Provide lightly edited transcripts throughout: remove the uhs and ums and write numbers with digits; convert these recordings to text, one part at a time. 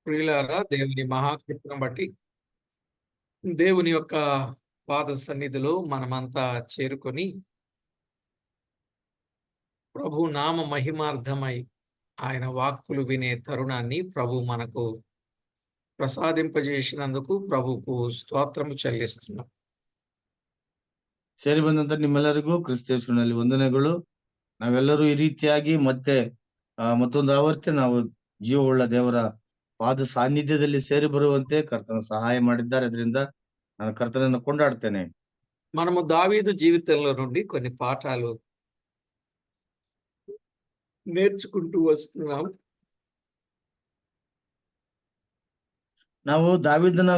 ప్రియులారా, దేవుని మహాకృపను బట్టి దేవుని యొక్క పాద సన్నిధిలో మనమంతా చేరుకొని ప్రభు నామ మహిమార్థమై ఆయన వాక్కులు వినే తరుణాన్ని ప్రభు మనకు ಪ್ರಸಾದಿಂಪಜೇಸಿನಂదుకు ప్రభుకు ಸ್ತೋತ್ರము చెల్లిస్తున్నాం. ಸೇರಿ ಬಂದಂತ ನಿಮ್ಮೆಲ್ಲರಿಗೂ ಕ್ರಿಸ್ತೇಶುವಿನಲ್ಲಿ ವಂದನೆಗಳು. ನಾವೆಲ್ಲರೂ ಈ ರೀತಿಯಾಗಿ ಮತ್ತೆ ಮತ್ತೊಂದು ಆವರ್ತಿ ನಾವು ಜೀವವುಳ್ಳ ದೇವರ ಪಾದ ಸಾನ್ನಿಧ್ಯದಲ್ಲಿ ಸೇರಿ ಬರುವಂತೆ ಕರ್ತನ ಸಹಾಯ ಮಾಡಿದ್ದಾರೆ. ಅದರಿಂದ ನಾನು ಕರ್ತನನ್ನು ಕೊಂಡಾಡ್ತೇನೆ. మనము దావీదు జీవితంలో నుండి కొన్ని పాఠాలు నేర్చుకుంటూ వస్తున్నాం. ನಾವು ದಾವೀದನ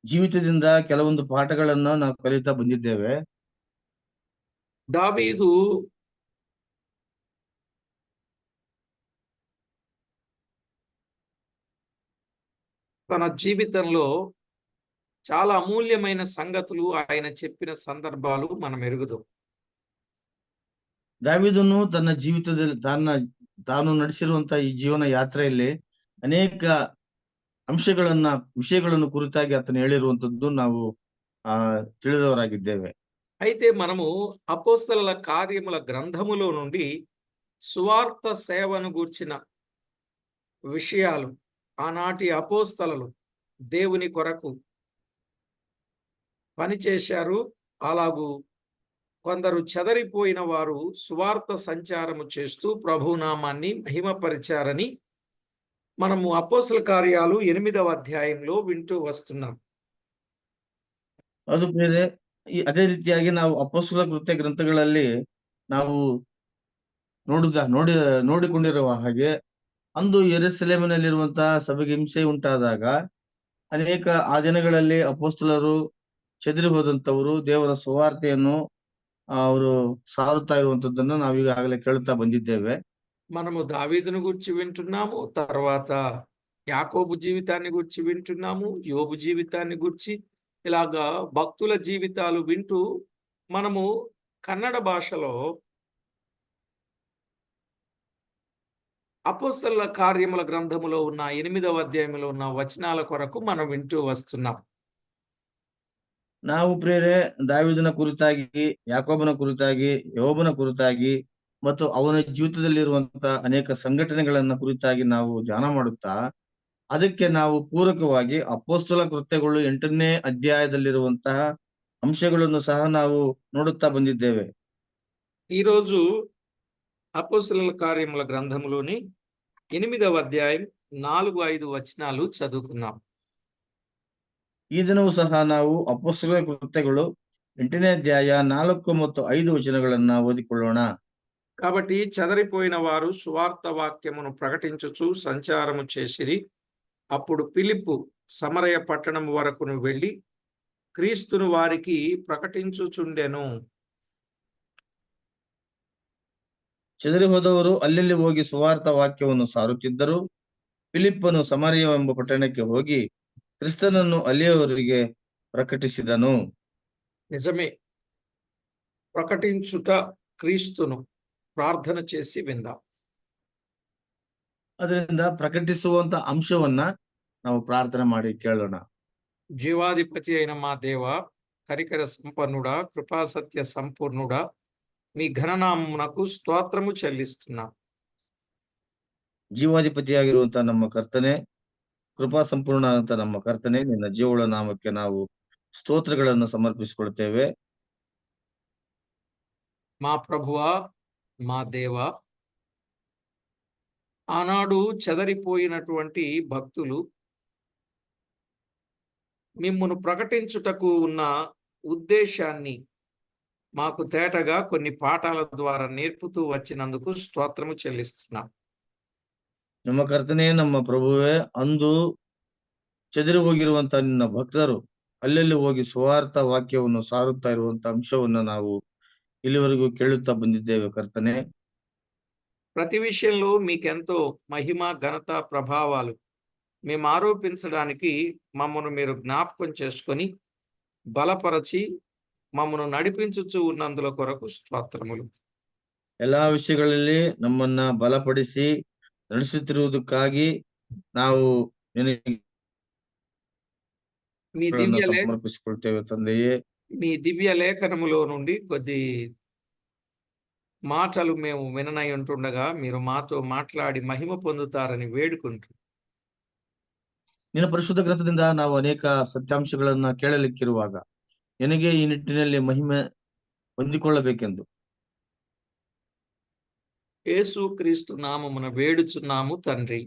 ಜೀವಿತದಿಂದ ಕೆಲವೊಂದು ಪಾಠಗಳನ್ನು ನಾವು ಕಲಿತಾ ಬಂದಿದ್ದೇವೆ. దావీదు తన జీవితంలో చాలా అమూల్యమైన సంగతులు ఆయన చెప్పిన సందర్భాలు మనం ఎరుగుదాం. ದಾವೀದನು ತನ್ನ ಜೀವಿತದಲ್ಲಿ ತಾನು ನಡೆಸಿರುವಂತಹ ಈ ಜೀವನ ಯಾತ್ರೆಯಲ್ಲಿ ಅನೇಕ ವಿಷಯಗಳನ್ನು ಕುರಿತಾಗಿ ಆತನು ಹೇಳಿರುವಂತದ್ದು ನಾವು ತಿಳಿದವರಾಗಿದ್ದೇವೆ. అయితే మనము అపోస్తలుల కార్యముల గ్రంథములో నుండి సువార్త సేవను గూర్చిన విషయాలు, ఆనాటి అపోస్తలులు దేవుని కొరకు పనిచేశారు. అలాగూ కొందరు చెదరిపోయిన వారు సువార్త సంచారము చేస్తూ ప్రభునామాన్ని మహిమపరిచారని మనము అపోస్తల కార్యాలు 8వ అధ్యాయంలో వింటూ వస్తున్నాం. ಅದು ಬೇರೆ. ಅದೇ ರೀತಿಯಾಗಿ ನಾವು ಅಪೊಸ್ತಲ ಕೃತ್ಯ ಗ್ರಂಥಗಳಲ್ಲಿ ನಾವು ನೋಡಿಕೊಂಡಿರುವ ಹಾಗೆ ಅಂದು ಯೆರೂಸಲೇಮಿನಲ್ಲಿರುವಂತಹ ಸಭೆಗೆ ಹಿಂಸೆ ಉಂಟಾದಾಗ ಅನೇಕ ಆ ದಿನಗಳಲ್ಲಿ ಅಪೊಸ್ತಲರು ಚೆದರಿ ಹೋದಂತವರು ದೇವರ ಸುವಾರ್ತೆಯನ್ನು ಅವರು ಸಾರುತ್ತಾ ಇರುವಂತದ್ದನ್ನು ನಾವು ಈಗಾಗಲೇ ಕೇಳುತ್ತಾ ಬಂದಿದ್ದೇವೆ. మనము దావీదును గురించి వింటున్నాము, తర్వాత యాకోబు జీవితాన్ని గురించి వింటున్నాము, యోబు జీవితాన్ని గురించి, ఇలాగా భక్తుల జీవితాలు వింటూ మనము కన్నడ భాషలో అపోస్తలుల కార్యముల గ్రంథములో ఉన్న 8వ అధ్యాయంలో ఉన్న వచనాల కొరకు మనం వింటూ వస్తున్నాం. ನಾವು ಪ್ರೇರೆ ದಾವೀದನ ಕುರಿತಾಗಿ, ಯಾಕೋಬನ ಕುರಿತಾಗಿ, ಯೋಬನ ಕುರಿತಾಗಿ ಮತ್ತು ಅವನ ಜೀವಿತದಲ್ಲಿರುವಂತಹ ಅನೇಕ ಸಂಘಟನೆಗಳನ್ನ ಕುರಿತಾಗಿ ನಾವು ಧ್ಯಾನ ಮಾಡುತ್ತಾ ಅದಕ್ಕೆ ನಾವು ಪೂರಕವಾಗಿ ಅಪೊಸ್ತಲ ಕೃತ್ಯಗಳು 8ನೇ ಅಧ್ಯಾಯದಲ್ಲಿರುವಂತಹ ಅಂಶಗಳನ್ನು ಸಹ ನಾವು ನೋಡುತ್ತಾ ಬಂದಿದ್ದೇವೆ. ఈరోజు అపోస్తలుల కార్యముల గ్రంథములోని 8వ అధ్యాయం 4-5 వచనాలు చదువుకుందాం. ಈ ದಿನವೂ ಸಹ ನಾವು ಅಪೊಸ್ತಲ ಕೃತ್ಯಗಳು 8ನೇ ಅಧ್ಯಾಯ 4 ಮತ್ತು 5 ವಚನಗಳನ್ನ ಓದಿಕೊಳ್ಳೋಣ. కాబట్టి చెదరిపోయిన వారు సువార్త వాక్యమును ప్రకటించుచు సంచారము చేసిరి. అప్పుడు ఫిలిప్పు సమరయ పట్టణం వరకును వెళ్ళి క్రీస్తును వారికి ప్రకటించుచుండెను. ಚೆದರಿ ಹೋದವರು ಅಲ್ಲೆಲ್ಲಿ ಹೋಗಿ ಸುವಾರ್ತ ವಾಕ್ಯವನ್ನು ಸಾರುತ್ತಿದ್ದರು. ಫಿಲಿಪ್ಪನು ಸಮರಯವೆಂಬ ಪಟ್ಟಣಕ್ಕೆ ಹೋಗಿ ಕ್ರಿಸ್ತನನ್ನು ಅಲ್ಲಿಯವರಿಗೆ ಪ್ರಕಟಿಸಿದನು. నిజమే, ప్రకటించుట క్రీస్తును. ప్రార్థన చేసి విందాం. ಅದರಿಂದ ಪ್ರಕಟಿಸುವಂತ ಅಂಶವನ್ನ ನಾವು ಪ್ರಾರ್ಥನೆ ಮಾಡಿ ಕೇಳೋಣ. జీవాధిపతి అయిన మా దేవ, కరికర సంపన్నుడా, కృపా సత్య సంపూర్ణుడా, మీ ఘననామమునకు స్తోత్రము చెల్లిస్తున్నాం. ಜೀವಾಧಿಪತಿಯಾಗಿರುವಂತ ನಮ್ಮ ಕರ್ತನೆ, ಕೃಪಾ ಸಂಪೂರ್ಣ ಅಂತ ನಮ್ಮ ಕರ್ತನೆ, ನಿನ್ನ ಜೀವಳ ನಾಮಕ್ಕೆ ನಾವು ಸ್ತೋತ್ರಗಳನ್ನು ಸಮರ್ಪಿಸಿಕೊಳ್ತೇವೆ. మా ప్రభువా, మా దేవా, ఆనాడు చెదరిపోయినటువంటి భక్తులు మిమ్మును ప్రకటించుటకు ఉన్న ఉద్దేశాన్ని మాకు తేటగా కొన్ని పాఠాల ద్వారా నేర్పుతూ వచ్చినందుకు స్తోత్రము చెల్లిస్తున్నాం. ನಮ್ಮ ಕರ್ತನೆ, ನಮ್ಮ ಪ್ರಭುವೇ, ಅಂದು ಚೆದರಿ ಹೋಗಿರುವಂತ ನಿನ್ನ ಭಕ್ತರು ಅಲ್ಲೆಲ್ಲಿ ಹೋಗಿ ಸುವಾರ್ಥ ವಾಕ್ಯವನ್ನು ಸಾರುತ್ತಾ ಇರುವಂತ ಅಂಶವನ್ನು ನಾವು ಇಲ್ಲಿವರೆಗೂ ಕೇಳುತ್ತಾ ಬಂದಿದ್ದೇವೆ. ಕರ್ತನೆ, ప్రతి విషయంలో మీకెంతో మహిమ, ఘనత, ప్రభావాలు మేము ఆరోపించడానికి మమ్మను మీరు జ్ఞాపకం చేసుకొని బలపరచి మమ్మను నడిపించుచూ ఉన్నందుల కొరకు స్తోత్రములు. ಎಲ್ಲಾ ವಿಷಯಗಳಲ್ಲಿ ನಮ್ಮನ್ನ ಬಲಪಡಿಸಿ ನಡೆಸುತ್ತಿರುವುದಕ್ಕಾಗಿ ನಾವು ನಿನಗೆ మీ దివ్య లే సమర్పించుకుంటేವೆ ತಂದೆಯೇ. మీ దివ్య లేఖనములో నుండి కొద్ది మాటలు మేము విననై ఉంటుండగా మీరు మాతో మాట్లాడి మహిమ పొందుతారని వేడుకుంటూ ನಿನ್ನ ಪರಿಶುದ್ಧ ಗ್ರಂಥದಿಂದ ನಾವು ಅನೇಕ ಸತ್ಯಾಂಶಗಳನ್ನ ಕೇಳಲಿಕ್ಕಿರುವಾಗ ನಿನಗೆ ಈ ನಿಟ್ಟಿನಲ್ಲಿ ಮಹಿಮೆ ಹೊಂದಿಕೊಳ್ಳಬೇಕೆಂದು యేసు క్రీస్తు నామమున వేడుచున్నాము తండ్రి.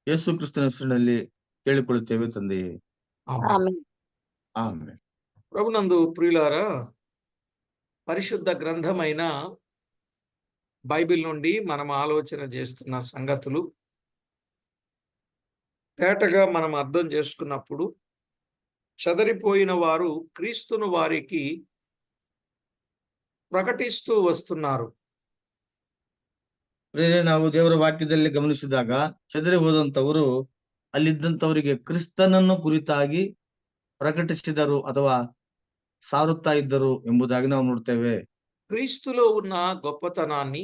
ಯೇಸು ಕ್ರಿಸ್ತನ ಹೆಸರಿನಲ್ಲಿ ಕೇಳಿಕೊಳ್ಳುತ್ತೇವೆ ತಂದೆಯೇ. ఆమేన్. ఆమేన్. ಆಮೆನ್. ప్రభునందు ప్రియులారా, పరిశుద్ధ గ్రంథమైన బైబిల్ నుండి మనం ఆలోచన చేస్తున్న సంగతులు తేటగా మనం అర్థం చేసుకున్నప్పుడు చెదరిపోయిన వారు క్రీస్తును వారికి ప్రకటిస్తూ వస్తున్నారు. ಪ್ರಿಯರೇ, ನಾವು ದೇವರ ವಾಕ್ಯದಲ್ಲಿ ಗಮನಿಸಿದಾಗ ಚದರಿ ಹೋದಂತವರು ಅಲ್ಲಿದ್ದಂತವರಿಗೆ ಕ್ರಿಸ್ತನನ್ನು ಕುರಿತಾಗಿ ಪ್ರಕಟಿಸಿದರು ಅಥವಾ ಸಾರುತ್ತಾ ಇದ್ದರು ಎಂಬುದಾಗಿ ನಾವು ನೋಡ್ತೇವೆ. క్రీస్తులో ఉన్న గొప్పతనాన్ని,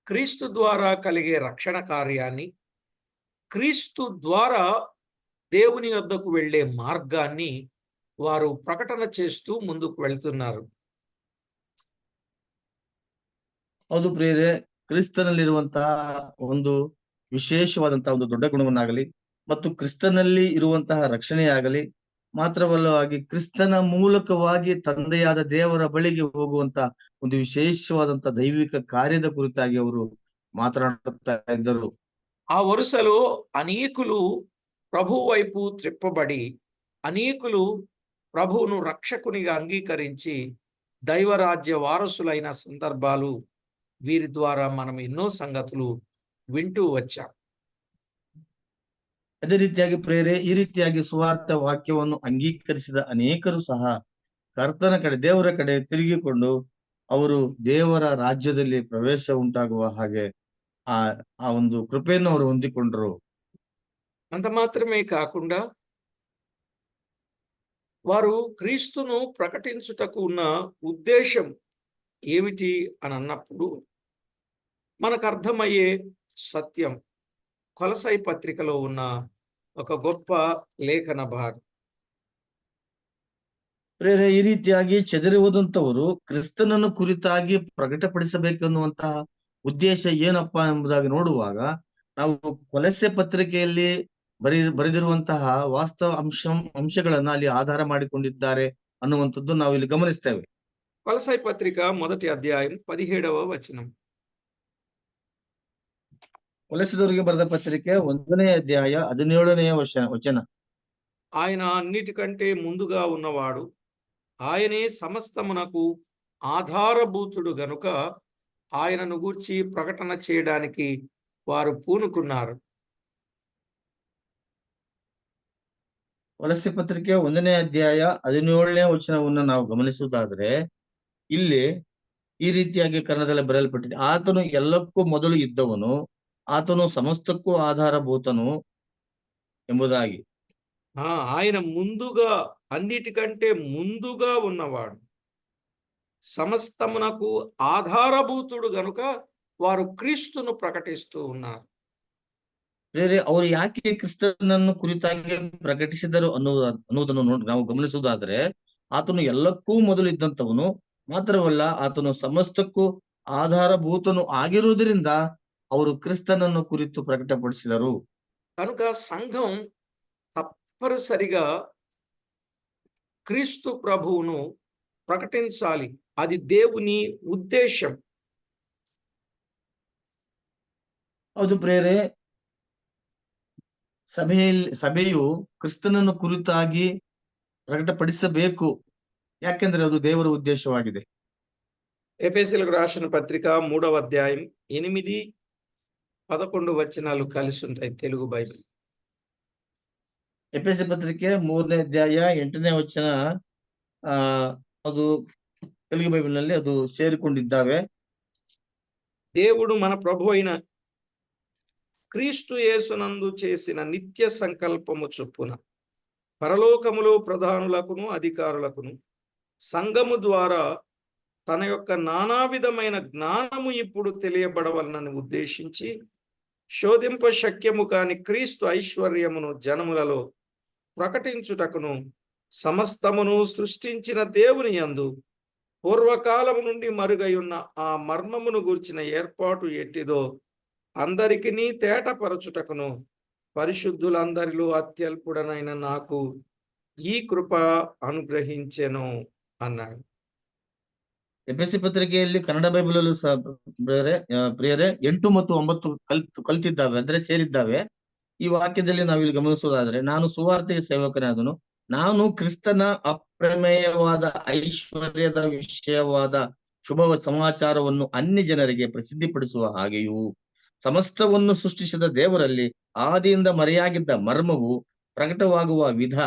క్రీస్తు ద్వారా కలిగే రక్షణ కార్యాన్ని, క్రీస్తు ద్వారా దేవుని యొద్దకు వెళ్ళే మార్గాన్ని వారు ప్రకటన చేస్తూ ముందుకు వెళ్తున్నారు. ಹೌದು ಪ್ರಿಯರೇ, ಕ್ರಿಸ್ತನಲ್ಲಿರುವಂತಹ ಒಂದು ವಿಶೇಷವಾದಂತಹ ಒಂದು ದೊಡ್ಡ ಗುಣವನ್ನಾಗಲಿ ಮತ್ತು ಕ್ರಿಸ್ತನಲ್ಲಿ ಇರುವಂತಹ ರಕ್ಷಣೆಯಾಗಲಿ ಮಾತ್ರವಲ್ಲವಾಗಿ ಕ್ರಿಸ್ತನ ಮೂಲಕವಾಗಿ ತಂದೆಯಾದ ದೇವರ ಬಳಿಗೆ ಹೋಗುವಂತ ಒಂದು ವಿಶೇಷವಾದಂತ ದೈವಿಕ ಕಾರ್ಯದ ಕುರಿತಾಗಿ ಅವರು ಮಾತನಾಡುತ್ತಾ ಇದ್ದರು. ఆ వరుసలో అనేకులు ప్రభు వైపు త్రిప్పబడి, అనేకులు ప్రభువును రక్షకునిగా అంగీకరించి దైవరాజ్య వారసులైన సందర్భాలు వీరి ద్వారా మనం ఎన్నో సంగతులు వింటూ వచ్చాం. ಅದೇ ರೀತಿಯಾಗಿ ಪ್ರೇರೆ ಈ ರೀತಿಯಾಗಿ ಸುವಾರ್ಥ ವಾಕ್ಯವನ್ನು ಅಂಗೀಕರಿಸಿದ ಅನೇಕರು ಸಹ ಕರ್ತನ ಕಡೆ ದೇವರ ಕಡೆ ತಿರುಗಿಕೊಂಡು ಅವರು ದೇವರ ರಾಜ್ಯದಲ್ಲಿ ಪ್ರವೇಶ ಉಂಟಾಗುವ ಹಾಗೆ ಆ ಆ ಒಂದು ಕೃಪೆಯನ್ನು ಅವರು ಹೊಂದಿಕೊಂಡರು. అంత మాత్రమే కాకుండా వారు క్రీస్తును ప్రకటించుటకు ఉన్న ఉద్దేశం ఏమిటి అని అన్నప్పుడు మనకు అర్థమయ్యే సత్యం కొలసై పత్రికలో ఉన్న ఒక గొప్ప లేఖన భాగం. ಪ್ರೇರೆ ಈ ರೀತಿಯಾಗಿ ಚೆದರಿ ಹೋದಂತವರು ಕ್ರಿಸ್ತನನ್ನು ಕುರಿತಾಗಿ ಪ್ರಕಟಪಡಿಸಬೇಕೆನ್ನುವಂತಹ ಉದ್ದೇಶ ಏನಪ್ಪಾ ಎಂಬುದಾಗಿ ನೋಡುವಾಗ ನಾವು ಕೊಲಸೆ ಪತ್ರಿಕೆಯಲ್ಲಿ ಬರೆದಿರುವಂತಹ ವಾಸ್ತವ ಅಂಶಗಳನ್ನ ಅಲ್ಲಿ ಆಧಾರ ಮಾಡಿಕೊಂಡಿದ್ದಾರೆ ಅನ್ನುವಂಥದ್ದು ನಾವು ಇಲ್ಲಿ ಗಮನಿಸ್ತೇವೆ. కొలసై పత్రిక 1వ అధ్యాయం 17వ వచనం. ಕೊಲಸದವರಿಗೆ ಬರೆದ ಪತ್ರಿಕೆ 1ನೇ ಅಧ್ಯಾಯ 17ನೇ ವಚನ. ఆయన అన్నిటికంటే ముందుగా ఉన్నవాడు, ఆయనే సమస్తమునకు ఆధారభూతుడు గనుక ఆయనను గూర్చి ప్రకటన చేయడానికి వారు పూనుకున్నారు. ಕೊಲಸೆ ಪತ್ರಿಕೆ 1ನೇ ಅಧ್ಯಾಯ 17ನೇ ವಚನವನ್ನು ನಾವು ಗಮನಿಸುವುದಾದ್ರೆ ಇಲ್ಲಿ ಈ ರೀತಿಯಾಗಿ ಕನ್ನಡದಲ್ಲಿ ಬರೆಯಲ್ಪಟ್ಟಿದೆ. ಆತನು ಎಲ್ಲಕ್ಕೂ ಮೊದಲು ಇದ್ದವನು, ಆತನು ಸಮಸ್ತಕ್ಕೂ ಆಧಾರಭೂತನು ಎಂಬುದಾಗಿ. ఆయన ముందుగా, అన్నిటికంటే ముందుగా ఉన్నవాడు, సమస్తమునకు ఆధారభూతుడు గనుక వారు క్రీస్తును ప్రకటిస్తూ ఉన్నారు. ಬೇರೆ ಅವರು ಯಾಕೆ ಕ್ರಿಸ್ತನನ್ನು ಕುರಿತಾಗಿ ಪ್ರಕಟಿಸಿದರು ಅನ್ನುವುದನ್ನು ನಾವು ಗಮನಿಸುವುದಾದ್ರೆ ಆತನು ಎಲ್ಲಕ್ಕೂ ಮೊದಲು ಇದ್ದಂತವನು, ಮಾತ್ರವಲ್ಲ ಆತನು ಸಮಸ್ತಕ್ಕೂ ಆಧಾರಭೂತನು ಆಗಿರುವುದರಿಂದ ಅವರು ಕ್ರಿಸ್ತನನ್ನು ಕುರಿತು ಪ್ರಕಟಪಡಿಸಿದರು. కనుక సంఘం తప్పనిసరిగా క్రీస్తు ప్రభువును ప్రకటించాలి. అది దేవుని ఉద్దేశం. ಹೌದು ಪ್ರೇರೆ, ಸಭೆಯು ಕ್ರಿಸ್ತನನ್ನು ಕುರಿತಾಗಿ ಪ್ರಕಟಪಡಿಸಬೇಕು. ಯಾಕೆಂದ್ರೆ ಅದು ದೇವರ ಉದ್ದೇಶವಾಗಿದೆ. ఎఫెసీయులకు రాసిన పత్రిక 3వ అధ్యాయం 8, 11 వచనాలు కలిసి ఉంటాయి తెలుగు బైబిల్. ಎಫೆಸ ಪತ್ರಿಕೆ 3ನೇ ಅಧ್ಯಾಯ 8ನೇ ವಚನ ಅದು ತೆಲುಗು ಬೈಬಲ್ ನಲ್ಲಿ ಅದು ಸೇರಿಕೊಂಡಿದ್ದಾವೆ. దేవుడు మన ప్రభు అయిన క్రీస్తు యేసునందు చేసిన నిత్య సంకల్పము చొప్పున పరలోకములో ప్రధానులకును అధికారులకును సంఘము ద్వారా తన యొక్క నానా విధమైన జ్ఞానము ఇప్పుడు తెలియబడవలనని ఉద్దేశించి శోధింప శక్యము కాని క్రీస్తు ఐశ్వర్యమును జనములలో ప్రకటించుటకును సమస్తమును సృష్టించిన దేవుని యందు పూర్వకాలము నుండి మరుగయున్న ఆ మర్మమును గూర్చిన ఏర్పాటు ఎట్టిదో అందరికినీ తేటపరచుటకును పరిశుద్ధులందరిలో అత్యల్పుడనైన నాకు ఈ కృప అనుగ్రహించెను అన్నాడు. ಎಫೆಸಿ ಪತ್ರಿಕೆಯಲ್ಲಿ ಕನ್ನಡ ಬೈಬಲಲ್ಲೂ ಸಹ ಪ್ರಿಯರೇ 8 ಮತ್ತು 9 ಕಲ್ತಿದ್ದಾವೆ, ಅಂದ್ರೆ ಸೇರಿದ್ದಾವೆ. ಈ ವಾಕ್ಯದಲ್ಲಿ ನಾವಿಲ್ಲಿ ಗಮನಿಸುವುದಾದ್ರೆ, ನಾನು ಸುವಾರ್ತೆಯ ಸೇವಕನಾದನು, ನಾನು ಕ್ರಿಸ್ತನ ಅಪ್ರಮೇಯವಾದ ಐಶ್ವರ್ಯದ ವಿಷಯವಾದ ಶುಭ ಸಮಾಚಾರವನ್ನು ಅನ್ಯ ಜನರಿಗೆ ಪ್ರಸಿದ್ಧಿಪಡಿಸುವ ಹಾಗೆಯೂ ಸಮಸ್ತವನ್ನು ಸೃಷ್ಟಿಸಿದ ದೇವರಲ್ಲಿ ಆದಿಯಿಂದ ಮರೆಯಾಗಿದ್ದ ಮರ್ಮವು ಪ್ರಕಟವಾಗುವ ವಿಧ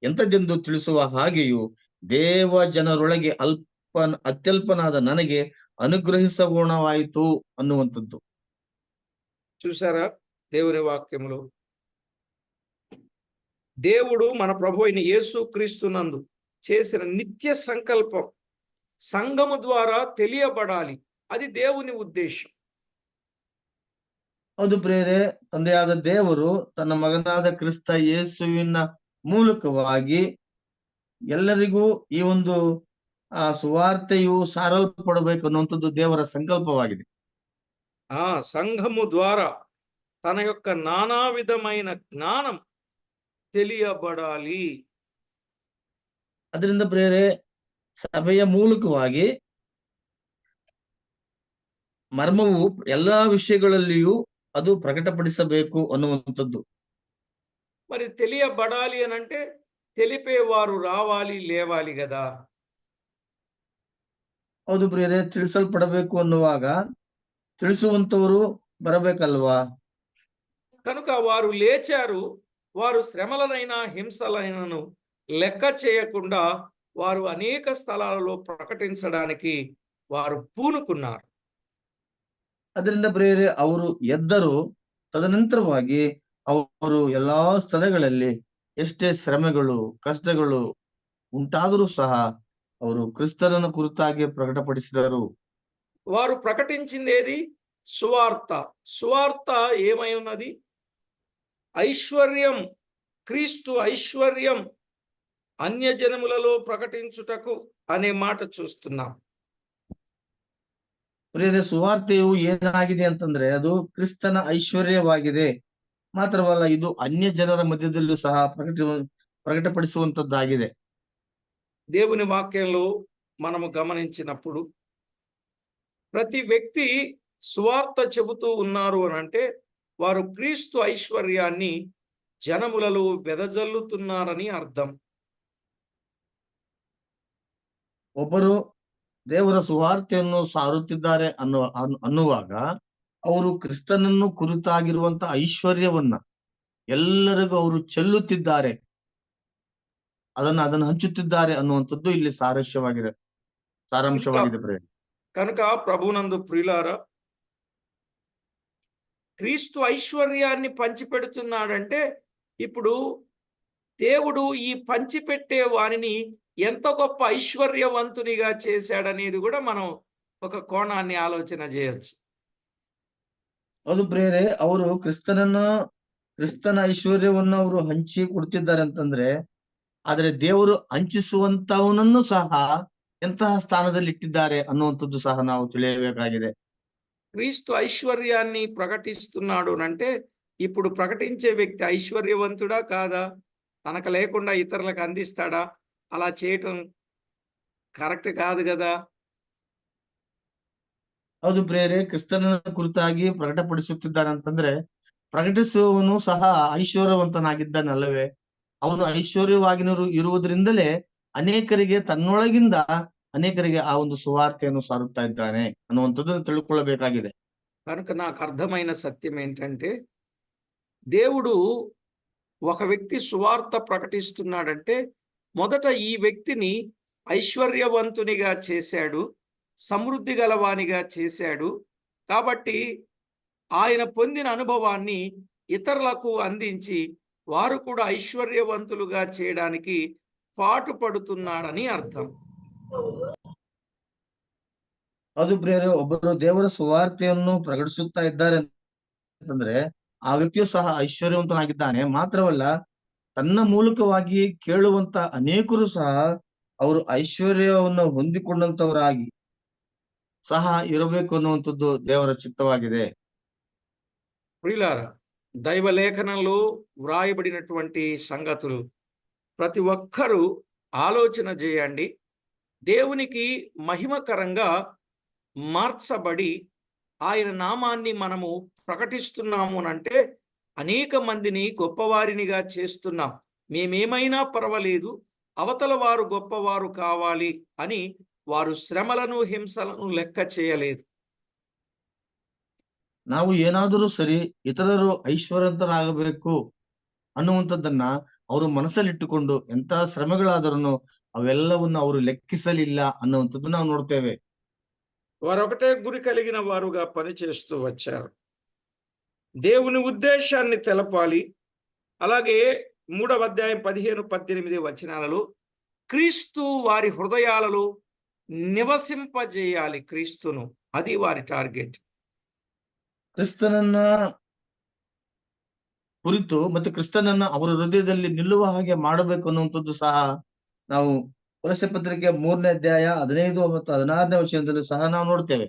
ಎಂಥದೆಂದು ತಿಳಿಸುವ ಹಾಗೆಯೂ ದೇವ ಜನರೊಳಗೆ ಅತ್ಯಲ್ಪನಾದ ನನಗೆ ಅನುಗ್ರಹಿಸಗೋಣವಾಯಿತು ಅನ್ನುವಂಥದ್ದು. చూసారా దేవుని వాక్యములో దేవుడు మన ప్రభు అయిన యేసు క్రీస్తునందు చేసిన నిత్య సంకల్పం సంఘము ద్వారా తెలియబడాలి. అది దేవుని ఉద్దేశం. ಹೌದು ಪ್ರಿಯರೇ, ತಂದೆಯಾದ ದೇವರು ತನ್ನ ಮಗನಾದ ಕ್ರಿಸ್ತ ಯೇಸುವಿನ ಮೂಲಕವಾಗಿ ಎಲ್ಲರಿಗೂ ಈ ಒಂದು ಸುವಾರ್ತೆಯು ಸಾರಲ್ಪಡಬೇಕು ಅನ್ನುವಂಥದ್ದು ದೇವರ ಸಂಕಲ್ಪವಾಗಿದೆ. ఆ సంఘము ద్వారా తన యొక్క నానా విధమైన జ్ఞానం తెలియబడాలి. ಅದರಿಂದ ಪ್ರಿಯರೇ, ಸಭೆಯ ಮೂಲಕವಾಗಿ ಮರ್ಮವು ಎಲ್ಲಾ ವಿಷಯಗಳಲ್ಲಿಯೂ ಅದು ಪ್ರಕಟಪಡಿಸಬೇಕು ಅನ್ನುವಂಥದ್ದು. మరి తెలియబడాలి అని అంటే తెలిపేవారు రావాలి, లేవాలి కదా. ಹೌದು ಪ್ರಿಯರೇ, ತಿಳಿಸಲ್ಪಡಬೇಕು ಅನ್ನುವಾಗ ತಿಳಿಸುವಂತವರು ಬರಬೇಕಲ್ವಾ? కనుక వారు లేచారు. వారు శ్రమలనైనా హింసలైనను లెక్క చేయకుండా వారు అనేక స్థలాలలో ప్రకటించడానికి వారు పూనుకున్నారు. ಅದರಿಂದ ಪ್ರಿಯರೇ, ಅವರು ಎದ್ದರು. ತದನಂತರವಾಗಿ ಅವರು ಎಲ್ಲಾ ಸ್ಥಳಗಳಲ್ಲಿ ಎಷ್ಟೇ ಶ್ರಮೆಗಳು, ಕಷ್ಟಗಳು ಉಂಟಾದರೂ ಸಹ ಅವರು ಕ್ರಿಸ್ತನನ್ನು ಕುರಿತಾಗಿ ಪ್ರಕಟಪಡಿಸಿದರು. వారు ప్రకటించింది ఏది? సువార్త. సువార్త ఏమై ఉన్నది? ఐశ్వర్యం, క్రీస్తు ఐశ్వర్యం అన్యజనములలో ప్రకటించుటకు అనే మాట చూస్తున్నాం. ಪ್ರಿಯರೇ, ಸುವಾರ್ತೆಯು ಏನಾಗಿದೆ ಅಂತಂದ್ರೆ ಅದು ಕ್ರಿಸ್ತನ ಐಶ್ವರ್ಯವಾಗಿದೆ. ಮಾತ್ರವಲ್ಲ, ಇದು ಅನ್ಯ ಜನರ ಮಧ್ಯದಲ್ಲೂ ಸಹ ಪ್ರಕಟಪಡಿಸುವಂತದ್ದಾಗಿದೆ. దేవుని వాక్యంలో మనము గమనించినప్పుడు ప్రతి వ్యక్తి సువార్త చెబుతూ ఉన్నారు అని అంటే వారు క్రీస్తు ఐశ్వర్యాన్ని జనములలో వెదజల్లుతున్నారని అర్థం. ಒಬ್ಬರು ದೇವರ ಸುವಾರ್ತೆಯನ್ನು ಸಾರುತ್ತಿದ್ದಾರೆ ಅನ್ನುವಾಗ ಅವರು ಕ್ರಿಸ್ತನನ್ನು ಕುರಿತಾಗಿರುವಂತ ಐಶ್ವರ್ಯವನ್ನ ಎಲ್ಲರಿಗೂ ಅವರು ಚೆಲ್ಲುತ್ತಿದ್ದಾರೆ, ಅದನ್ನು ಹಂಚುತ್ತಿದ್ದಾರೆ ಅನ್ನುವಂಥದ್ದು ಇಲ್ಲಿ ಸಾರಾಂಶವಾಗಿದೆ ಪ್ರಿಯ. కనుక ప్రభునందు ప్రియులారా, క్రీస్తు ఐశ్వర్యాన్ని పంచిపెడుతున్నాడంటే ఇప్పుడు దేవుడు ఈ పంచిపెట్టే వారిని ఎంత గొప్ప ఐశ్వర్యవంతునిగా చేశాడనేది కూడా మనం ఒక కోణాన్ని ఆలోచన చేయొచ్చు. ಅದು ಪ್ರಿಯರೇ, ಅವರು ಕ್ರಿಸ್ತನ ಐಶ್ವರ್ಯವನ್ನು ಅವರು ಹಂಚಿ ಕೊಡ್ತಿದ್ದಾರೆ ಅಂತಂದ್ರೆ, ಆದ್ರೆ ದೇವರು ಹಂಚಿಸುವಂತವನನ್ನು ಸಹ ಎಂತಹ ಸ್ಥಾನದಲ್ಲಿ ಇಟ್ಟಿದ್ದಾರೆ ಅನ್ನುವಂಥದ್ದು ಸಹ ನಾವು ತಿಳಿಯಬೇಕಾಗಿದೆ. క్రీస్తు ఐశ్వర్యాన్ని ప్రకటిస్తున్నాడు అంటే ఇప్పుడు ప్రకటించే వ్యక్తి ఐశ్వర్యవంతుడా కాదా? తనకు లేకుండా ఇతరులకు అందిస్తాడా? అలా చేయటం కరెక్ట్ కాదు కదా. ಹೌದು ಪ್ರಿಯರೇ, ಕ್ರಿಸ್ತನ ಕುರಿತಾಗಿ ಪ್ರಕಟಪಡಿಸುತ್ತಿದ್ದಾನೆ ಅಂತಂದ್ರೆ ಪ್ರಕಟಿಸುವವನು ಸಹ ಐಶ್ವರ್ಯವಂತನಾಗಿದ್ದಾನಲ್ಲವೇ? ಅವನು ಇರುವುದರಿಂದಲೇ ಅನೇಕರಿಗೆ ಆ ಒಂದು ಸುವಾರ್ತೆಯನ್ನು ಸಾರುತ್ತಾ ಇದ್ದಾನೆ ಅನ್ನುವಂಥದ್ದು ತಿಳ್ಕೊಳ್ಳಬೇಕಾಗಿದೆ. కనుక నాకు అర్థమైన సత్యం ఏంటంటే, దేవుడు ఒక వ్యక్తి సువార్త ప్రకటిస్తున్నాడంటే మొదట ఈ వ్యక్తిని ఐశ్వర్యవంతునిగా చేశాడు, సమృద్ధి గలవానిగా చేశాడు. కాబట్టి ఆయన పొందిన అనుభవాన్ని ఇతరులకు అందించి వారు కూడా ఐశ్వర్యవంతులుగా చేయడానికి పాటుపడుతున్నాడని అర్థం. ಅದು ಪ್ರಿಯರೇ, ಒಬ್ಬರು ದೇವರ ಸುವಾರ್ತೆಯನ್ನು ಪ್ರಕಟಿಸುತ್ತಾ ಇದ್ದಾರೆ ಅಂತಂದ್ರೆ ಆ ವ್ಯಕ್ತಿಯು ಸಹ ಐಶ್ವರ್ಯವಂತನಾಗಿದ್ದಾನೆ. ಮಾತ್ರವಲ್ಲ, ತನ್ನ ಮೂಲಕವಾಗಿ ಕೇಳುವಂತ ಅನೇಕರು ಸಹ ಅವರು ಐಶ್ವರ್ಯವನ್ನು ಹೊಂದಿಕೊಂಡಂತವರಾಗಿ ಸಹ ಇರಬೇಕು ಅನ್ನುವಂಥದ್ದು ದೇವರ ಚಿತ್ತವಾಗಿದೆ. ప్రియులారా, దైవ లేఖనంలో వ్రాయబడినటువంటి సంగతులు ప్రతి ఒక్కరూ ఆలోచన చేయండి. దేవునికి మహిమకరంగా మార్చబడి ఆయన నామాన్ని మనము ప్రకటిస్తున్నాము అంటే అనేక మందిని గొప్పవారినిగా చేస్తున్నాం. మేమేమైనా పర్వాలేదు, అవతల వారు గొప్పవారు కావాలి అని వారు శ్రమలను హింసలను లెక్క చేయలేదు. ನಾವು ಏನಾದರೂ ಸರಿ ಇತರರು ಐಶ್ವರ್ಯವಂತರಾಗಬೇಕು ಅನ್ನುವಂಥದ್ದನ್ನ ಅವರು ಮನಸ್ಸಲ್ಲಿಟ್ಟುಕೊಂಡು ಎಂತ ಶ್ರಮೆಗಳಾದರೂ ಅವೆಲ್ಲವನ್ನು ಅವರು ಲೆಕ್ಕಿಸಲಿಲ್ಲ ಅನ್ನುವಂಥದ್ದು ನಾವು ನೋಡ್ತೇವೆ. వారు ఒకటే గురి కలిగిన వారుగా పనిచేస్తూ వచ్చారు. దేవుని ఉద్దేశాన్ని తెలపాలి. అలాగే 3వ అధ్యాయం 15-18 వచనాలలో క్రీస్తు వారి హృదయాలలో నివసింపజేయాలి. క్రీస్తును, అది వారి టార్గెట్. ಕ್ರಿಸ್ತನನ್ನ ಕುರಿತು ಮತ್ತು ಕ್ರಿಸ್ತನನ್ನ ಅವರ ಹೃದಯದಲ್ಲಿ ನಿಲ್ಲುವ ಹಾಗೆ ಮಾಡಬೇಕು ಅನ್ನುವಂಥದ್ದು ಸಹ ನಾವು ಕೊಲೊಸ್ಸೆ ಪತ್ರಿಕೆ 3ನೇ ಅಧ್ಯಾಯ 15 ಮತ್ತು 16ನೇ ವಚನದಲ್ಲಿ ಸಹ ನಾವು ನೋಡ್ತೇವೆ.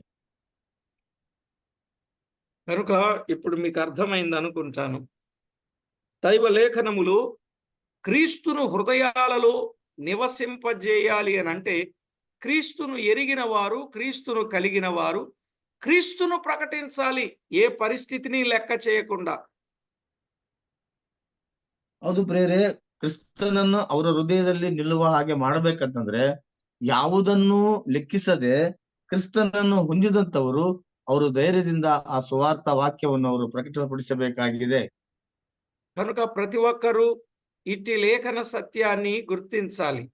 కనుక ఇప్పుడు మీకు అర్థమైంది అనుకుంటాను. దైవ లేఖనములు క్రీస్తును హృదయాలలో నివసింపజేయాలి అని అంటే క్రీస్తును ఎరిగిన వారు, క్రీస్తును కలిగిన వారు క్రీస్తును ప్రకటించాలి, ఏ పరిస్థితిని లెక్క చేయకుండా. ಹೌದು ಪ್ರಿಯರೇ, ಕ್ರಿಸ್ತನನ್ನು ಅವರ ಹೃದಯದಲ್ಲಿ ನಿಲ್ಲುವ ಹಾಗೆ ಮಾಡಬೇಕಂತಂದ್ರೆ ಯಾವುದನ್ನು ಲೆಕ್ಕಿಸದೆ ಕ್ರಿಸ್ತನನ್ನು ಹೊಂದಿದಂತವರು ಅವರು ಧೈರ್ಯದಿಂದ ಆ ಸುವಾರ್ಥ ವಾಕ್ಯವನ್ನು ಅವರು ಪ್ರಕಟಪಡಿಸಬೇಕಾಗಿದೆ. కనుక ప్రతి ఒక్కరూ ఇట్టి లేఖన సత్యాన్ని గుర్తించాలి.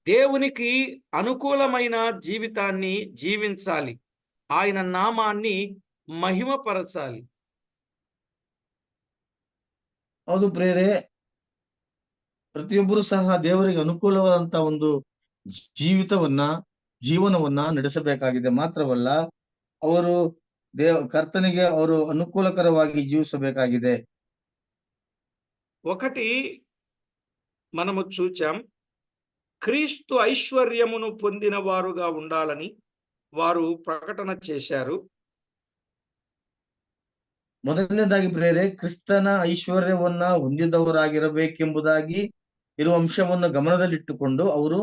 దేవునికి అనుకూలమైన జీవితాన్ని జీవించాలి. ఆయన నామాన్ని మహిమపరచాలి. ಹೌದು ಪ್ರಿಯರೇ, ಪ್ರತಿಯೊಬ್ಬರು ಸಹ ದೇವರಿಗೆ ಅನುಕೂಲವಾದಂತ ಒಂದು ಜೀವನವನ್ನ ನಡೆಸಬೇಕಾಗಿದೆ. ಮಾತ್ರವಲ್ಲ, ಅವರು ಕರ್ತನಿಗೆ ಅವರು ಅನುಕೂಲಕರವಾಗಿ ಜೀವಿಸಬೇಕಾಗಿದೆ. ఒకటి మనము చూచాం, క్రీస్తు ఐశ్వర్యమును పొందిన వారుగా ఉండాలని వారు ప్రకటన చేశారు. ಮೊದಲನೇದಾಗಿ ಪ್ರಿಯರೇ, ಕ್ರಿಸ್ತನ ಐಶ್ವರ್ಯವನ್ನ ಹೊಂದಿದವರಾಗಿರಬೇಕೆಂಬುದಾಗಿ ಇರುವ ಅಂಶವನ್ನು ಗಮನದಲ್ಲಿಟ್ಟುಕೊಂಡು ಅವರು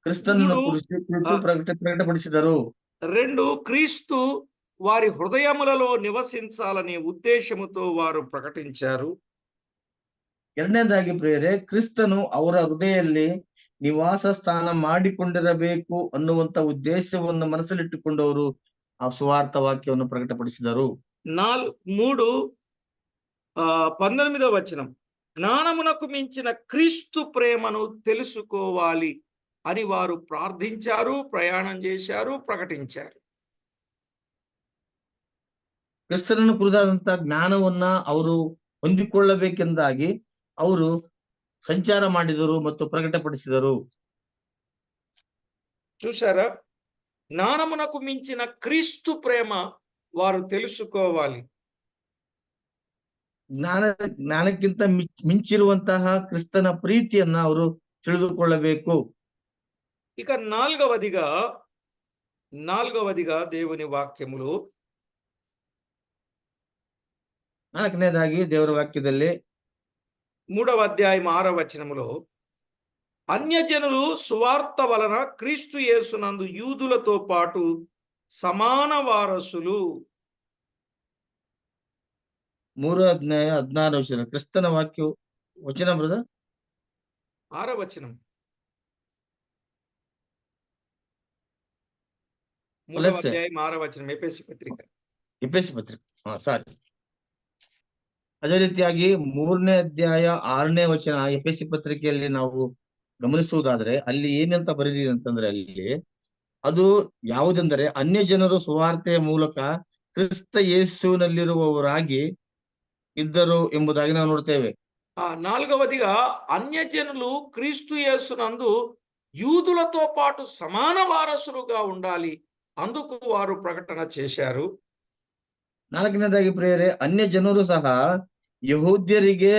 ಕ್ರಿಸ್ತನನ್ನು ಕುರಿತು ಪ್ರಕಟಪಡಿಸಿದರು. 2, క్రీస్తు వారి హృదయములలో నివసించాలనే ఉద్దేశముతో వారు ప్రకటించారు. ಎರಡನೇದಾಗಿ ಪ್ರಿಯರೇ, ಕ್ರಿಸ್ತನು ಅವರ ಹೃದಯದಲ್ಲಿ ನಿವಾಸ ಸ್ಥಾನ ಮಾಡಿಕೊಂಡಿರಬೇಕು ಅನ್ನುವಂತ ಉದ್ದೇಶವನ್ನು ಮನಸ್ಸಲ್ಲಿಟ್ಟುಕೊಂಡು ಅವರು ಆ ಸುವಾರ್ಥ ವಾಕ್ಯವನ್ನು ಪ್ರಕಟಪಡಿಸಿದರು. 3:19 వచనం, జ్ఞానమునకు మించిన క్రీస్తు ప్రేమను తెలుసుకోవాలి అని వారు ప్రార్థించారు, ప్రయాణం చేశారు, ప్రకటించారు. ಕ್ರಿಸ್ತನನ್ನು ಕುರಿತಾದಂತ ಜ್ಞಾನವನ್ನ ಅವರು ಹೊಂದಿಕೊಳ್ಳಬೇಕೆಂದಾಗಿ ಅವರು ಸಂಚಾರ ಮಾಡಿದರು ಮತ್ತು ಪ್ರಕಟಪಡಿಸಿದರು. చూసారా, జ్ఞానమునకు మించిన క్రీస్తు ప్రేమ వారు తెలుసుకోవాలి. ಜ್ಞಾನಕ್ಕಿಂತ ಮಿಂಚಿರುವಂತಹ ಕ್ರಿಸ್ತನ ಪ್ರೀತಿಯನ್ನ ಅವರು ತಿಳಿದುಕೊಳ್ಳಬೇಕು. ఇక నాలుగవదిగా దేవుని వాక్యములు, 4ನೇದಾಗಿ ದೇವರ ವಾಕ್ಯದಲ್ಲಿ 3వ అధ్యాయం 6వ వచనములో, అన్యజనులు సువార్త వలన క్రీస్తు యేసునందు యూదులతో పాటు సమాన వారసులు. 3వ అధ్యాయ 16వ వచనం క్రిస్తನ వాక్ಯ వచనం బ్రదర్ 6వ వచనం, 3వ అధ్యాయం 6వ వచనం, ఎఫెసీ పత్రిక. ಸಾರಿ. ಅದೇ ರೀತಿಯಾಗಿ 3ನೇ ಅಧ್ಯಾಯ 6ನೇ ವಚನ ಎಫೆಸಿ ಪತ್ರಿಕೆಯಲ್ಲಿ ನಾವು ಗಮನಿಸುವುದಾದ್ರೆ ಅಲ್ಲಿ ಏನಂತ ಬರೆದಿದೆ ಅಂತಂದ್ರೆ ಅಲ್ಲಿ ಅದು ಯಾವುದೆಂದರೆ ಅನ್ಯ ಜನರು ಸುವಾರ್ತೆಯ ಮೂಲಕ ಕ್ರಿಸ್ತ ಯೇಸುವಿನಲ್ಲಿರುವವರಾಗಿ ಇದ್ದರು ಎಂಬುದಾಗಿ ನಾವು ನೋಡ್ತೇವೆ. 4వదిగా అన్యజనులు క్రీస్తు యేసునందు యూదులతో పాటు సమాన వారసులుగా ఉండాలి, అందుకు వారు ప్రకటన చేశారు. ನಾಲ್ಕನೇದಾಗಿ ಪ್ರಿಯರೇ, ಅನ್ಯ ಜನರು ಸಹ ಯಹೂದ್ಯರಿಗೆ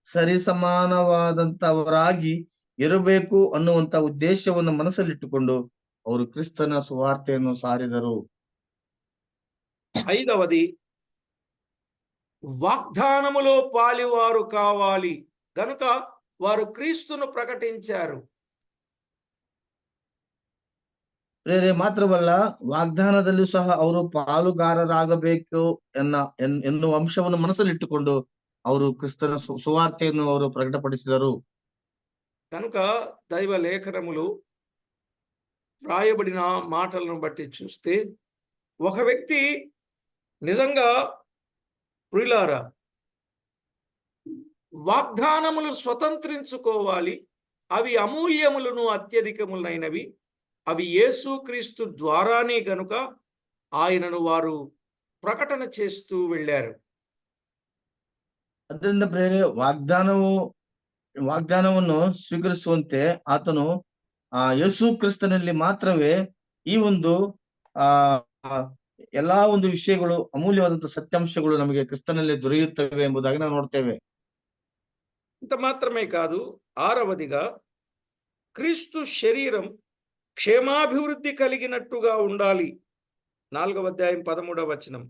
ಸರಿಸಮಾನವಾದಂತವರಾಗಿ ಇರಬೇಕು ಅನ್ನುವಂತ ಉದ್ದೇಶವನ್ನು ಮನಸ್ಸಲ್ಲಿಟ್ಟುಕೊಂಡು ಅವರು ಕ್ರಿಸ್ತನ ಸುವಾರ್ತೆಯನ್ನು ಸಾರಿದರು. ఐదవది, వాగ్దానములో పాలివారు కావాలి గనుక వారు క్రీస్తును ప్రకటించారు. ಪ್ರಿಯರೇ, ಮಾತ್ರವಲ್ಲ, ವಾಗ್ದಾನದಲ್ಲೂ ಸಹ ಅವರು ಪಾಲುಗಾರರಾಗಬೇಕು ಎನ್ನುವ ಅಂಶವನ್ನು ಮನಸ್ಸಲ್ಲಿಟ್ಟುಕೊಂಡು ಅವರು ಕ್ರಿಸ್ತನ ಸುವಾರ್ತೆಯನ್ನು ಅವರು ಪ್ರಕಟಪಡಿಸಿದರು. కనుక దైవ లేఖనములు రాయబడిన మాటలను బట్టి చూస్తే ఒక వ్యక్తి నిజంగా ప్రియులారా వాగ్దానములు స్వతంత్రించుకోవాలి. అవి అమూల్యములను అత్యధికములైనవి. అవి యేసుక్రీస్తు ద్వారానే గనుక ఆయనను వారు ప్రకటన చేస్తూ వెళ్ళారు. ಅದರಿಂದ ಪ್ರಿಯರೇ, ವಾಗ್ದಾನವನ್ನು ಸ್ವೀಕರಿಸುವಂತೆ ಆತನು ಯೇಸು ಕ್ರಿಸ್ತನಲ್ಲಿ ಮಾತ್ರವೇ ಈ ಒಂದು ಆ ಎಲ್ಲಾ ಒಂದು ವಿಷಯಗಳು, ಅಮೂಲ್ಯವಾದಂತಹ ಸತ್ಯಾಂಶಗಳು ನಮಗೆ ಕ್ರಿಸ್ತನಲ್ಲಿ ದೊರೆಯುತ್ತವೆ ಎಂಬುದಾಗಿ ನಾವು ನೋಡ್ತೇವೆ. ఇంత మాత్రమే కాదు, ఆరవదిగా క్రీస్తు శరీరం క్షేమాభివృద్ధి కలిగినట్టుగా ఉండాలి. 4వ అధ్యాయం 13వ వచనం.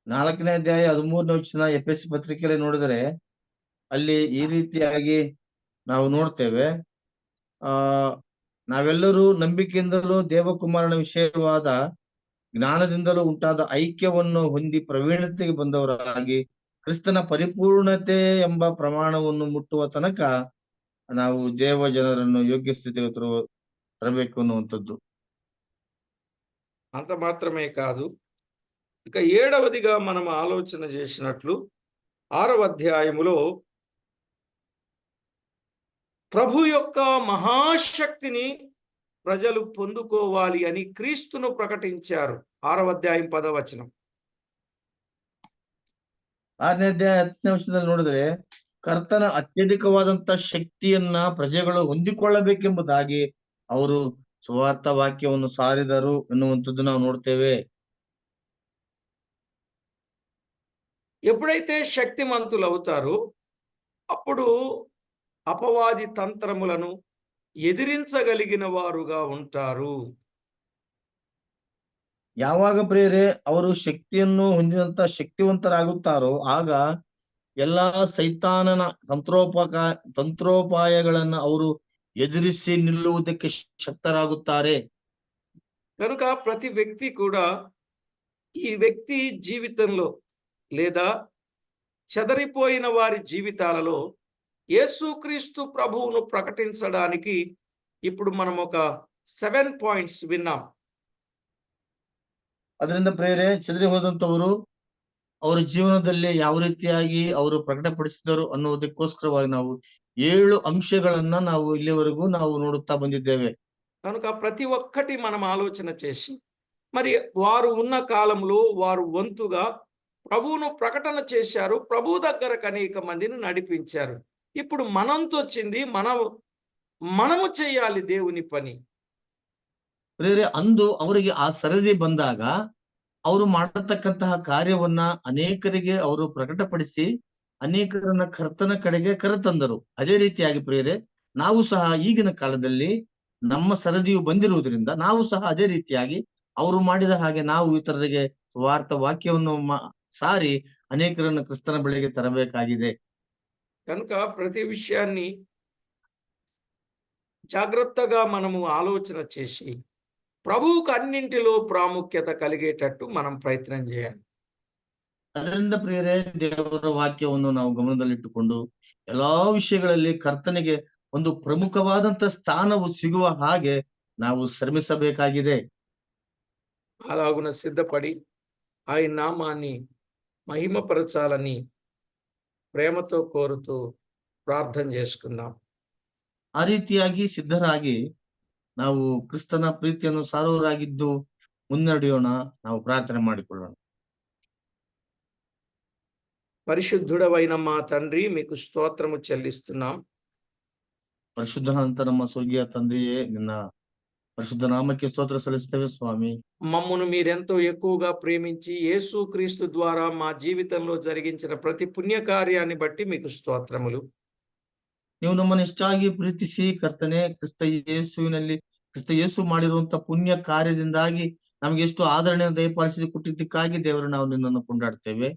4ನೇ ಅಧ್ಯಾಯ 13ನೇ ವಚನ ಎಫೆಸ ಪತ್ರಿಕೆಯಲ್ಲಿ ನೋಡಿದರೆ ಅಲ್ಲಿ ಈ ರೀತಿಯಾಗಿ ನಾವು ನೋಡ್ತೇವೆ. ನಾವೆಲ್ಲರೂ ನಂಬಿಕೆಯಿಂದಲೂ ದೇವಕುಮಾರನ ವಿಷಯವಾದ ಜ್ಞಾನದಿಂದಲೂ ಉಂಟಾದ ಐಕ್ಯವನ್ನು ಹೊಂದಿ ಪ್ರವೀಣತೆಗೆ ಬಂದವರಾಗಿ ಕ್ರಿಸ್ತನ ಪರಿಪೂರ್ಣತೆ ಎಂಬ ಪ್ರಮಾಣವನ್ನು ಮುಟ್ಟುವ ತನಕ ನಾವು ದೇವ ಜನರನ್ನು ಯೋಗ್ಯ ಸ್ಥಿತಿಗೆ ತರಬೇಕು ಅನ್ನುವಂಥದ್ದು. అంత మాత్రమే కాదు, ఇక 7వదిగా మనం ఆలోచన చేసినట్లు 6వ అధ్యాయములో ప్రభు యొక్క మహాశక్తిని ప్రజలు పొందుకోవాలి అని క్రీస్తును ప్రకటించారు. 6వ అధ్యాయం 10వ వచనం. 6ನೇ ಅಧ್ಯಾಯ 10ನೇ ವಚನದಲ್ಲಿ ನೋಡಿದ್ರೆ ಕರ್ತನ ಅತ್ಯಧಿಕವಾದಂತ ಶಕ್ತಿಯನ್ನ ಪ್ರಜೆಗಳು ಹೊಂದಿಕೊಳ್ಳಬೇಕೆಂಬುದಾಗಿ ಅವರು ಸುವಾರ್ಥ ವಾಕ್ಯವನ್ನು ಸಾರಿದರು ಎನ್ನುವಂಥದ್ದು ನಾವು ನೋಡ್ತೇವೆ. ఎప్పుడైతే శక్తిమంతులు అవుతారో అప్పుడు అపవాది తంత్రములను ఎదిరించగలిగిన వారుగా ఉంటారు. ಯಾವಾಗ ಪ್ರಿಯರೇ ಅವರು ಶಕ್ತಿಯನ್ನು ಹೊಂದಿದಂತ ಶಕ್ತಿವಂತರಾಗುತ್ತಾರೋ ಆಗ ಎಲ್ಲಾ ಸೈತಾನನ ತಂತ್ರೋಪಾಯಗಳನ್ನ ಅವರು ಎದುರಿಸಿ ನಿಲ್ಲುವುದಕ್ಕೆ ಶಕ್ತರಾಗುತ್ತಾರೆ. కనుక ప్రతి వ్యక్తి కూడా ఈ వ్యక్తి జీవితంలో లేదా చెదరిపోయిన వారి జీవితాలలో యేసుక్రీస్తు ప్రభువును ప్రకటించడానికి ఇప్పుడు మనం ఒక 7 పాయింట్స్ విన్నాం. ಅದರಿಂದ ಪ್ರಿಯರೇ, ಚದರಿ ಹೋದಂತವರು ಅವರ ಜೀವನದಲ್ಲಿ ಯಾವ ರೀತಿಯಾಗಿ ಅವರು ಪ್ರಕಟಪಡಿಸಿದರು ಅನ್ನುವುದಕ್ಕೋಸ್ಕರವಾಗಿ ನಾವು 7 ಅಂಶಗಳನ್ನ ನಾವು ಇಲ್ಲಿವರೆಗೂ ನಾವು ನೋಡುತ್ತಾ ಬಂದಿದ್ದೇವೆ. కనుక ప్రతి ఒక్కటి మనం ఆలోచన చేసి మరి వారు ఉన్న కాలంలో వారు వంతుగా ప్రభువును ప్రకటన చేశారు. ప్రభు దగ్గరకు అనేక మందిని నడిపించారు. ఇప్పుడు మనంతో వచ్చింది, మనము చేయాలి దేవుని పని. ಪ್ರಿಯರೇ, ಅಂದು ಅವರಿಗೆ ಆ ಸರದಿ ಬಂದಾಗ ಅವರು ಮಾಡತಕ್ಕಂತಹ ಕಾರ್ಯವನ್ನ ಅನೇಕರಿಗೆ ಅವರು ಪ್ರಕಟಪಡಿಸಿ ಅನೇಕರನ್ನ ಕರ್ತನ ಕಡೆಗೆ ಕರೆತಂದರು. ಅದೇ ರೀತಿಯಾಗಿ ಪ್ರಿಯರೇ, ನಾವು ಸಹ ಈಗಿನ ಕಾಲದಲ್ಲಿ ನಮ್ಮ ಸರದಿಯು ಬಂದಿರುವುದರಿಂದ ನಾವು ಸಹ ಅದೇ ರೀತಿಯಾಗಿ ಅವರು ಮಾಡಿದ ಹಾಗೆ ನಾವು ಇತರರಿಗೆ ಸುವಾರ್ಥ ವಾಕ್ಯವನ್ನು ಸಾರಿ ಅನೇಕರನ್ನು ಕ್ರಿಸ್ತನ ಬಳಿಗೆ ತರಬೇಕಾಗಿದೆ. కనుక ప్రతి విషయాన్ని జాగ్రత్తగా మనము ఆలోచన చేసి ప్రభువుకు అన్నింటిలో ప్రాముఖ్యత కలిగేటట్టు మనం ప్రయత్నం చేయాలి. ಅದರಿಂದ ಪ್ರಿಯರೇ, ದೇವರ ವಾಕ್ಯವನ್ನು ನಾವು ಗಮನದಲ್ಲಿಟ್ಟುಕೊಂಡು ಎಲ್ಲಾ ವಿಷಯಗಳಲ್ಲಿ ಕರ್ತನಿಗೆ ಒಂದು ಪ್ರಮುಖವಾದಂತ ಸ್ಥಾನವು ಸಿಗುವ ಹಾಗೆ ನಾವು ಶ್ರಮಿಸಬೇಕಾಗಿದೆ. అలాగున సిద్ధపడి ఆయన నామాన్ని మహిమపరచాలని ప్రేమతో కోరుతూ ప్రార్థన చేసుకుందాం. ಆ ರೀತಿಯಾಗಿ ಸಿದ್ಧರಾಗಿ ನಾವು ಕ್ರಿಸ್ತನ ಪ್ರೀತಿಯನ್ನು ಸಾರುವವರಾಗಿದ್ದು ಮುನ್ನಡೆಯೋಣ. ನಾವು ಪ್ರಾರ್ಥನೆ ಮಾಡಿಕೊಳ್ಳೋಣ. పరిశుద్ధుడవైన మా తండ్రి, మీకు స్తోత్రము చెల్లిస్తున్నాం. ಪರಿಶುದ್ಧನಂತ ನಮ್ಮ ಸ್ವರ್ಗೀಯ ತಂದೆಯೇ, ನಿನ್ನ పరిశుద్ధ నామಕ್ಕೆ స్తోತ್ರ ಸಲ್ಲಿಸ್ತೇವೆ స్వామి. మమ్మును మీరెంతో ఎక్కువగా ప్రేమించి యేసుక్రీస్తు ద్వారా మా జీవితంలో జరిగించిన ప్రతి పుణ్యకార్యాన్ని బట్టి మీకు స్తోత్రములు. ನೀವು ನಮ್ಮನ್ನು ಇಷ್ಟಾಗಿ ಪ್ರೀತಿಸಿ ಕರ್ತನೆ ಕ್ರಿಸ್ತ ಯೇಸು ಮಾಡಿರುವಂತ ಪುಣ್ಯ ಕಾರ್ಯದಿಂದಾಗಿ ನಮಗೆ ಎಷ್ಟು ಆದರಣೆಯನ್ನು ದಯಪಾಲಿಸಿ ಕೊಟ್ಟಿದ್ದಕ್ಕಾಗಿ ದೇವರು ನಾವು ನಿನ್ನನ್ನು ಕೊಂಡಾಡ್ತೇವೆ.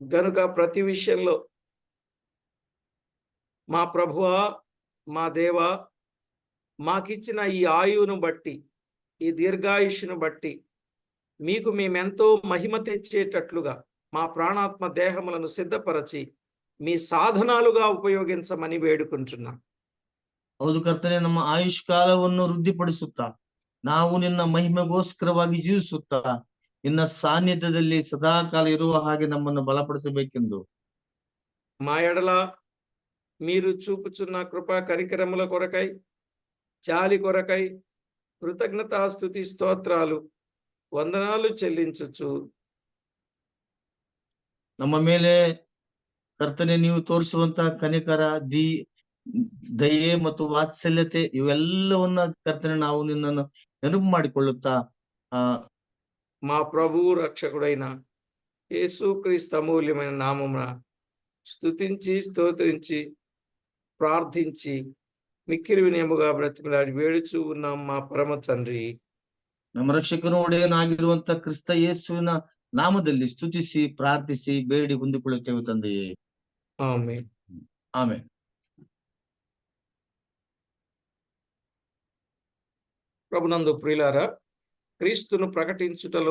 గనుక ప్రతి విషయంలో మా ప్రభువా, మా దేవా, మాకిచ్చిన ఈ ఆయువును బట్టి, ఈ దీర్ఘాయుష్ను బట్టి మీకు మేమెంతో మహిమ తెచ్చేటట్లుగా మా ప్రాణాత్మ దేహములను సిద్ధపరచి మీ సాధనాలుగా ఉపయోగించమని వేడుకుంటున్నాం. ಹೌದು ಕರ್ತನೆ, ನಮ್ಮ ಆಯುಷ್ ಕಾಲವನ್ನು ವೃದ್ಧಿಪಡಿಸುತ್ತಾ ನಾವು ನಿನ್ನ ಮಹಿಮೆಗೋಸ್ಕರವಾಗಿ ಜೀವಿಸುತ್ತಾ ನಿನ್ನ ಸಾನ್ನಿಧ್ಯದಲ್ಲಿ ಸದಾಕಾಲ ಇರುವ ಹಾಗೆ ನಮ್ಮನ್ನು ಬಲಪಡಿಸಬೇಕೆಂದು మా ఎడల మీరు చూపుచున్న కృపా కనికరముల కొరకై, జాలి కొరకై కృతజ్ఞతాస్తుతి స్తోత్రాలు వందనాలు చెల్లించుచు ನಮ್ಮ ಮೇಲೆ ಕರ್ತನೆ ನೀವು ತೋರಿಸುವಂತಹ ಕನಿಕರ, ದಯೆ ಮತ್ತು ವಾತ್ಸಲ್ಯತೆ ಇವೆಲ್ಲವನ್ನ ಕರ್ತನೆ ನಾವು ನಿನ್ನನ್ನು ನೆನಪು ಮಾಡಿಕೊಳ್ಳುತ್ತಾ మా ప్రభువు రక్షకుడైన యేసుక్రీస్తు అమూల్యమైన నామమున స్తుతించి స్తోత్రించి ప్రార్థించి మిక్కిలి వినయముగా బ్రతిమలాడి వేడుచూ ఉన్నాం మా పరమ తండ్రి. ನಮ್ಮ ರಕ್ಷಕನು ಒಡೆಯನಾಗಿರುವಂತ ಕ್ರಿಸ್ತ ಯೇಸುವಿನ ನಾಮದಲ್ಲಿ ಸ್ತುತಿಸಿ ಪ್ರಾರ್ಥಿಸಿ ಬೇಡಿ ಹೊಂದಿಕೊಳ್ಳುತ್ತೇವೆ ತಂದೆಯೇ. ಆಮೆನ್. ಆಮೆನ್. ప్రభునందు ప్రియులారా, క్రీస్తును ప్రకటించుటలో